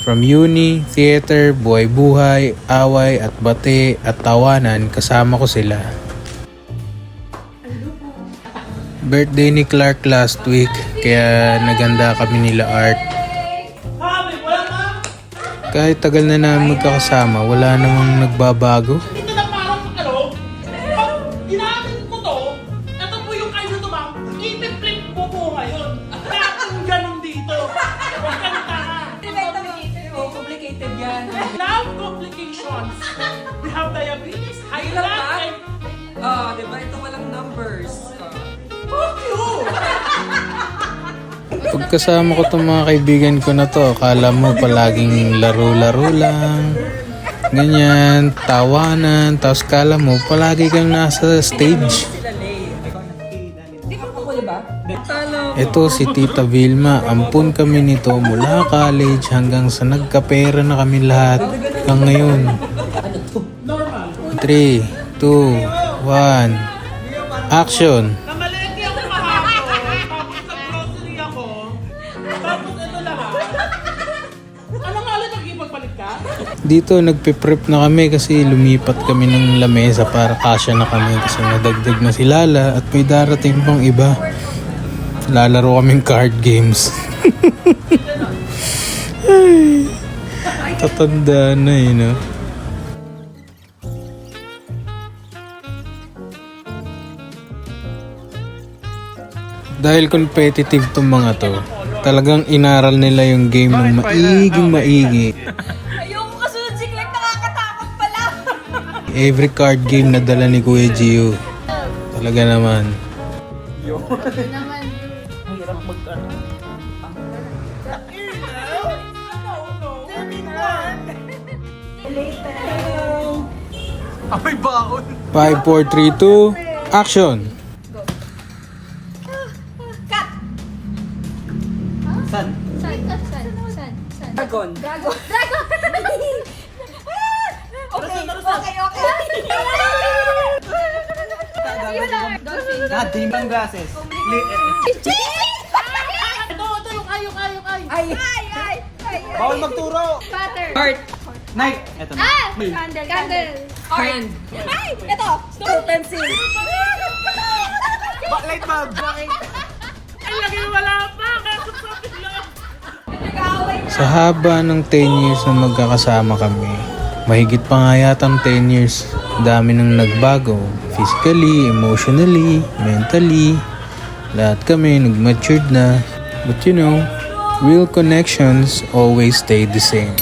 From uni, theater, buhay-buhay, away at bate at tawanan, kasama ko sila. Birthday ni Clark last week, kaya naganda kami nila Art. Kahit tagal na namin magkakasama, wala namang nagbabago. Ito na parang pag ginamit mo to, ito po yung kayo to ba, i-flip mo po ngayon. Kaya kung ganun dito, huwag ka na tanga. Complicated yan. Love complications. We have diabetes, high blood, and... Diba? Ito walang numbers. Fuck you! Pagkasama ko itong mga kaibigan ko na to, akala mo palaging laro-laro lang. Ganyan, tawanan, tapos kala mo palagi kang nasa stage. Di ba ako, diba? Ito si Tita Vilma, ampun kami nito mula college hanggang sa nagkapera na kami lahat hanggang ngayon. 3, 2, 1, action! Namalengke ako kahapon, tapos nag-grocery ako, tapos ito lahat. Ano nga ulit nag-ipagpalit ka? Dito nagpe-prep na kami kasi lumipat kami ng lamesa para kasya na kami kasi nadagdag na si Lala at may darating pang iba. Lalaro kaming card games. Ay, tatanda na eh, no? Dahil competitive tong mga to, talagang inaral nila yung game ng maigi. Ayoko kasunod si Clark, nakakatakot pala. Every card game na dala ni Kuya Gio. Talaga naman. Naman. Amoy baon. 5, 4, 3, 2, action! Cut! San? San? Dragon. Dragon! Okay. Yun lang. Dolphin. Dimbang glasses. Ito, yung kayo. Ay! Bawal magturo. Butter. Heart. Knife. Eto na. Candle. Hand. Ay! Ito! Stone pencil. Light bulb. Ay, lagi wala pa. Kaso sabi lang. Sa haba ng 10 years na magkakasama kami, mahigit pa nga yata ng 10 years, dami nang nagbago. Physically, emotionally, mentally, lahat kami nag-matured na. But you know, real connections always stay the same.